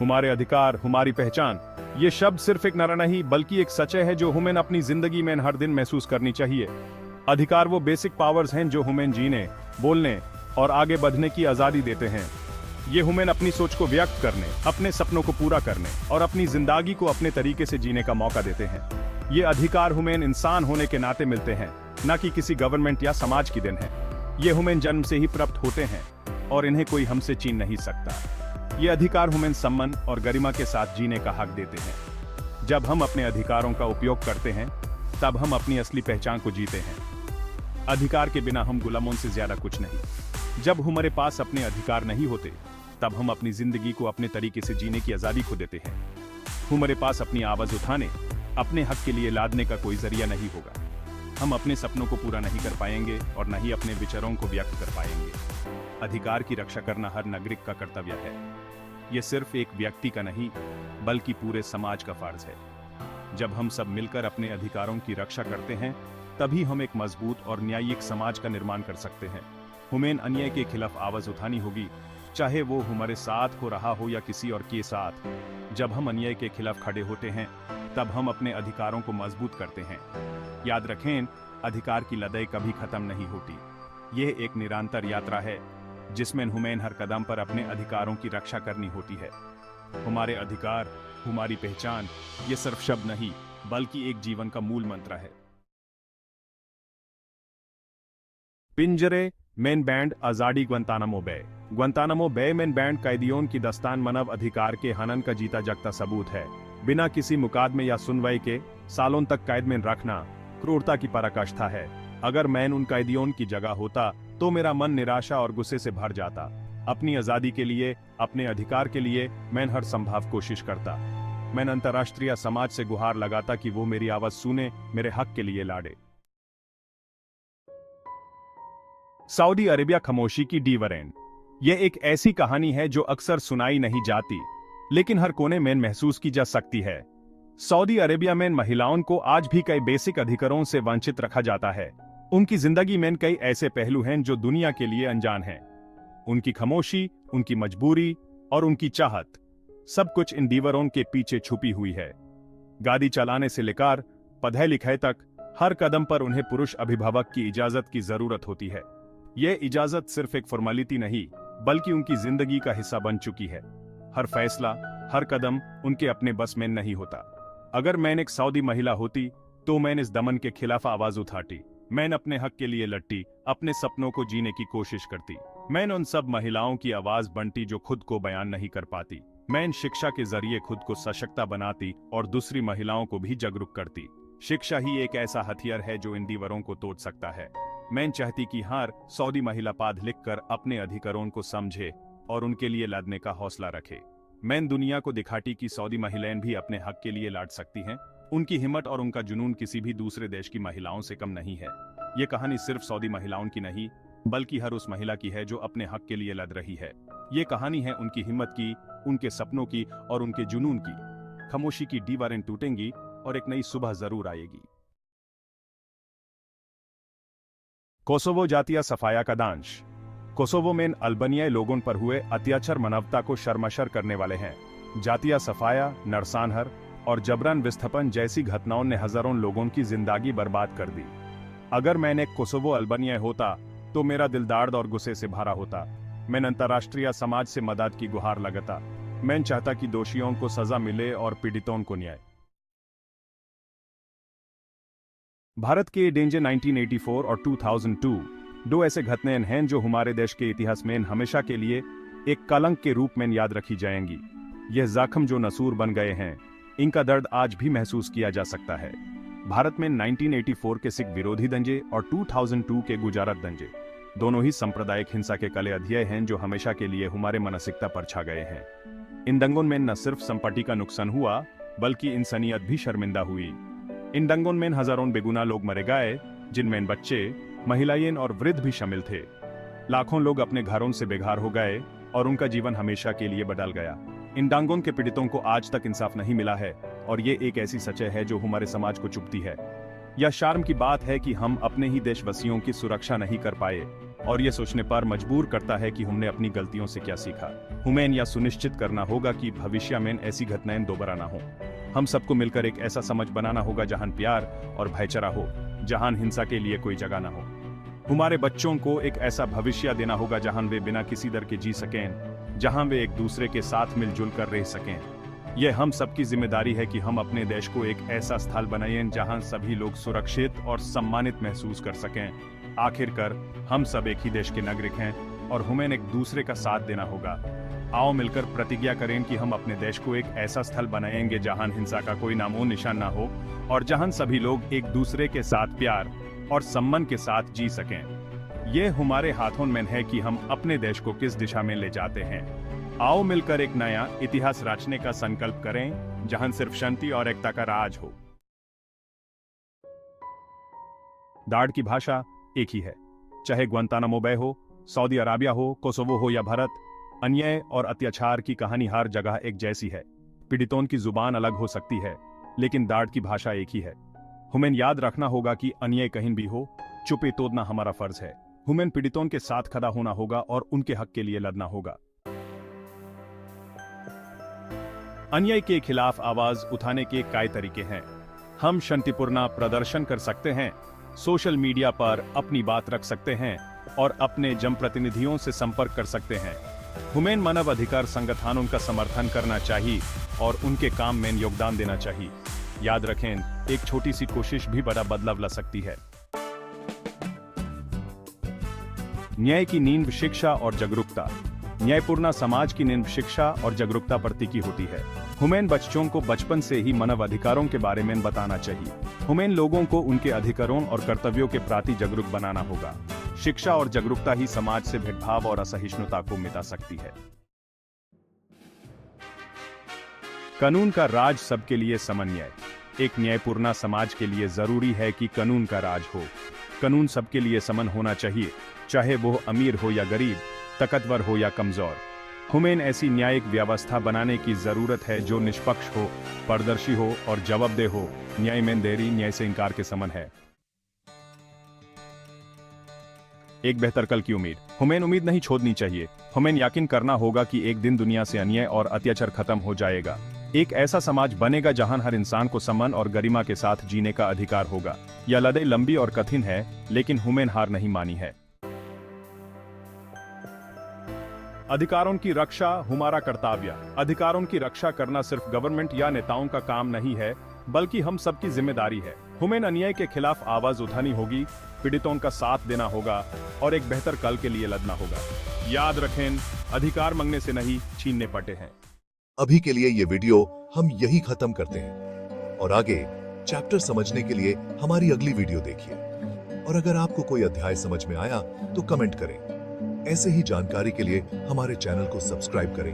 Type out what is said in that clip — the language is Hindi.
हमारे अधिकार, हमारी पहचान, ये शब्द सिर्फ एक नारा नहीं बल्कि एक सच है जो हमें अपनी जिंदगी में हर दिन महसूस करनी चाहिए। अधिकार वो बेसिक पावर्स हैं जो हमें जीने, बोलने और आगे बढ़ने की आजादी देते हैं। ये हमें अपनी सोच को व्यक्त करने, अपने सपनों को पूरा करने और अपनी जिंदगी को अपने तरीके से जीने का मौका देते हैं। ये अधिकार हमें इंसान होने के नाते मिलते हैं, न कि किसी गवर्नमेंट या समाज की देन है। ये हमें जन्म से ही प्राप्त होते हैं और इन्हें कोई हमसे छीन नहीं सकता। ये अधिकार हमें सम्मान और गरिमा के साथ जीने का हक देते हैं। जब हम अपने अधिकारों का उपयोग करते हैं तब हम अपनी असली पहचान को जीते हैं। अधिकार के बिना हम गुलामों से ज्यादा कुछ नहीं। जब हमारे पास अपने अधिकार नहीं होते तब हम अपनी जिंदगी को अपने तरीके से जीने की आजादी खो देते हैं। हमारे पास अपनी आवाज उठाने, अपने हक के लिए लड़ने का कोई जरिया नहीं होगा। हम अपने सपनों को पूरा नहीं कर पाएंगे और न ही अपने विचारों को व्यक्त कर पाएंगे। अधिकार की रक्षा करना हर नागरिक का कर्तव्य है। ये सिर्फ एक व्यक्ति का नहीं बल्कि पूरे समाज का फर्ज है। जब हम सब मिलकर अपने अधिकारों की रक्षा करते हैं तभी हम एक मजबूत और न्यायिक समाज का निर्माण कर सकते हैं। हमें अन्याय के खिलाफ आवाज उठानी होगी, चाहे वो हमारे साथ हो रहा हो या किसी और के साथ। जब हम अन्याय के खिलाफ खड़े होते हैं तब हम अपने अधिकारों को मजबूत करते हैं। याद रखें, अधिकार की लड़ाई कभी खत्म नहीं होती। यह एक निरंतर यात्रा है जिसमें हमें हर कदम पर अपने अधिकारों की रक्षा करनी होती है। हमारे अधिकार, हमारी पहचान, ये सिर्फ शब्द नहीं बल्कि एक जीवन का मूल मंत्र है। पिंजरे मेन बैंड आजादी ग्वांतानामो बे। ग्वांतानामो बे मेन बैंड कैदियों की दास्तान मानव अधिकार के हनन का जीता जागता सबूत है। बिना किसी मुकदमे या सुनवाई के सालों तक कैद में रखना क्रूरता की पराकाष्ठा है। अगर मैं उन कैदियों की जगह होता तो मेरा मन निराशा और गुस्से से भर जाता। अपनी आजादी के लिए, अपने अधिकार के लिए मैं हर संभव कोशिश करता। मैं अंतर्राष्ट्रीय समाज से गुहार लगाता कि वो मेरी आवाज सुने, मेरे हक के लिए लड़े। सऊदी अरेबिया खामोशी की डिवरेन। यह एक ऐसी कहानी है जो अक्सर सुनाई नहीं जाती लेकिन हर कोने में महसूस की जा सकती है। सऊदी अरेबिया में महिलाओं को आज भी कई बेसिक अधिकारों से वंचित रखा जाता है। उनकी जिंदगी में कई ऐसे पहलू हैं जो दुनिया के लिए अनजान हैं। उनकी खामोशी, उनकी मजबूरी और उनकी चाहत, सब कुछ इन दीवारों के पीछे छुपी हुई है। गाड़ी चलाने से लेकर पढ़ाई लिखाई तक हर कदम पर उन्हें पुरुष अभिभावक की इजाजत की जरूरत होती है। यह इजाजत सिर्फ एक फॉर्मेलिटी नहीं बल्कि उनकी जिंदगी का हिस्सा बन चुकी है। हर फैसला, हर कदम उनके अपने बस में नहीं होता। अगर मैं एक सऊदी महिला होती तो मैं इस दमन के खिलाफ आवाज उठाती। मैं अपने हक के लिए लड़ती, अपने सपनों को जीने की कोशिश करती। मैं उन सब महिलाओं की आवाज बनती जो खुद को बयान नहीं कर पाती। मैं शिक्षा के जरिए खुद को सशक्त बनाती और दूसरी महिलाओं को भी जागरूक करती। शिक्षा ही एक ऐसा हथियार है जो इन दीवारों को तोड़ सकता है। मैं चाहती कि हर सऊदी महिला पढ़ लिख कर अपने अधिकारों को समझे और उनके लिए लड़ने का हौसला रखे। मैं दुनिया को दिखाती कि सऊदी महिलाएं भी अपने हक के लिए लड़ सकती हैं। उनकी हिम्मत और उनका जुनून किसी भी दूसरे देश की महिलाओं से कम नहीं है। ये कहानी सिर्फ सऊदी महिलाओं की नहीं बल्कि हर उस महिला की है जो अपने हक के लिए लड़ रही है। ये कहानी है उनकी हिम्मत की, उनके सपनों की और उनके जुनून की। खामोशी की दीवारें टूटेंगी और एक नई सुबह जरूर आएगी। कोसोवो जातीय सफाया का दांश। कोसोवो में अल्बानियाई लोगों पर हुए अत्याचार मानवता को शर्मसार करने वाले हैं। जातीय सफाया, नरसंहार और जबरन विस्थापन जैसी घटनाओं ने हजारों लोगों की जिंदगी बर्बाद कर दी। अगर मैंने कोसोवो अल्बानियाई होता तो मेरा दिल दर्द और गुस्से से भरा होता। मैं अंतर्राष्ट्रीय समाज से मदद की गुहार लगाता। मैं चाहता कि दोषियों को सजा मिले और पीड़ितों को न्याय। भारत के डेंजर 1984 और 2002 दो ऐसे घटनाएं हैं जो हमारे देश के इतिहास में हमेशा के लिए एक कलंक के रूप में याद रखी जाएंगी। यह जख्म जो नसूर बन गए हैं, इनका दर्द आज भी महसूस किया जा सकता है। भारत में 1984 के सिख विरोधी दंगे और 2002 के गुजरात दंगे दोनों ही सांप्रदायिक हिंसा के काले अध्याय हैं जो हमेशा के लिए हमारे मानसिकता पर छा गए हैं। इन दंगों में न सिर्फ संपत्ति का नुकसान हुआ बल्कि इंसानियत भी शर्मिंदा हुई। इन दंगों में हजारों बेगुनाह लोग मरे गए, जिनमें बच्चे, महिलाएं और वृद्ध भी शामिल थे। लाखों लोग अपने घरों से बेघर हो गए और उनका जीवन हमेशा के लिए बदल गया। इन दंगों के पीड़ितों को आज तक इंसाफ नहीं मिला है और ये एक ऐसी सच्चाई है जो हमारे समाज को चुभती है। यह शर्म की बात है कि हम अपने ही देशवासियों की सुरक्षा नहीं कर पाए, और ये सोचने पर मजबूर करता है कि हमने अपनी गलतियों से क्या सीखा। हमें यह सुनिश्चित करना होगा कि भविष्य में ऐसी घटनाएं दोबारा ना हो। हम सबको मिलकर एक ऐसा समाज बनाना होगा जहां प्यार और भाईचारा हो, जहां हिंसा के लिए कोई जगह ना हो। हमारे बच्चों को एक ऐसा भविष्य देना होगा जहां वे बिना किसी डर के जी सकें, जहां वे एक दूसरे के साथ मिलजुल कर रह सकें। यह हम सबकी जिम्मेदारी है कि हम अपने देश को एक ऐसा स्थल बनाएं जहां सभी लोग सुरक्षित और सम्मानित महसूस कर सकें। आखिरकार हम सब एक ही देश के नागरिक हैं और हमें एक दूसरे का साथ देना होगा। आओ मिलकर प्रतिज्ञा करें कि हम अपने देश को एक ऐसा स्थल बनाएंगे जहां हिंसा का कोई नामो निशान ना हो और जहां सभी लोग एक दूसरे के साथ प्यार और सम्मान के साथ जी सकें। यह हमारे हाथों में है कि हम अपने देश को किस दिशा में ले जाते हैं। आओ मिलकर एक नया इतिहास रचने का संकल्प करें जहां सिर्फ शांति और एकता का राज हो। दाड़ की भाषा एक ही है, चाहे ग्वांतानामो बे हो, सऊदी अराबिया हो, कोसोवो हो या भारत। अन्याय और अत्याचार की कहानी हर जगह एक जैसी है। पीड़ितों की जुबान अलग हो सकती है, लेकिन दाड़ की भाषा एक ही है। हमें याद रखना होगा कि अन्याय कहीं भी हो, चुप्पी तोड़ना हमारा फर्ज है। हमें पीड़ितों के साथ खड़ा होना होगा और उनके हक के लिए लड़ना होगा। अन्याय के खिलाफ आवाज उठाने के कई तरीके हैं। हम शांतिपूर्ण प्रदर्शन कर सकते हैं, सोशल मीडिया पर अपनी बात रख सकते हैं और अपने जनप्रतिनिधियों से संपर्क कर सकते हैं। हमें मानव अधिकार संगठनों का समर्थन करना चाहिए और उनके काम में योगदान देना चाहिए। याद रखें, एक छोटी सी कोशिश भी बड़ा बदलाव ला सकती है। न्याय की नींव शिक्षा और जागरूकता। न्यायपूर्ण समाज की नींव शिक्षा और जागरूकता पर टिकी होती है। हमें बच्चों को बचपन से ही मानव अधिकारों के बारे में बताना चाहिए। हमें लोगों को उनके अधिकारों और कर्तव्यों के प्रति जागरूक बनाना होगा। शिक्षा और जागरूकता ही समाज से भेदभाव और असहिष्णुता को मिटा सकती है। कानून का राज सबके लिए समान न्याय। एक न्यायपूर्ण समाज के लिए जरूरी है कि कानून का राज हो। कानून सबके लिए समान होना चाहिए, चाहे वो अमीर हो या गरीब, ताकतवर हो या कमजोर। हमें ऐसी न्यायिक व्यवस्था बनाने की जरूरत है जो निष्पक्ष हो, पारदर्शी हो और जवाबदेह हो। न्याय में देरी न्याय से इनकार के समान है। एक बेहतर कल की उम्मीद। हमें उम्मीद नहीं छोड़नी चाहिए। हमें यकीन करना होगा कि एक दिन दुनिया से अन्याय और अत्याचार खत्म हो जाएगा। एक ऐसा समाज बनेगा जहां हर इंसान को सम्मान और गरिमा के साथ जीने का अधिकार होगा। यह लड़ाई लंबी और कठिन है, लेकिन हमें हार नहीं मानी है। अधिकारों की रक्षा हमारा कर्तव्य। अधिकारों की रक्षा करना सिर्फ गवर्नमेंट या नेताओं का काम नहीं है, बल्कि हम सबकी जिम्मेदारी है। हमें अन्याय के खिलाफ आवाज उठानी होगी, पीड़ितों का साथ देना होगा और एक बेहतर कल के लिए लड़ना होगा। याद रखें, अधिकार मांगने से नहीं, छीनने पड़ते हैं। अभी के लिए ये वीडियो हम यही खत्म करते हैं और आगे चैप्टर समझने के लिए हमारी अगली वीडियो देखिए। और अगर आपको कोई अध्याय समझ में आया तो कमेंट करें। ऐसे ही जानकारी के लिए हमारे चैनल को सब्सक्राइब करें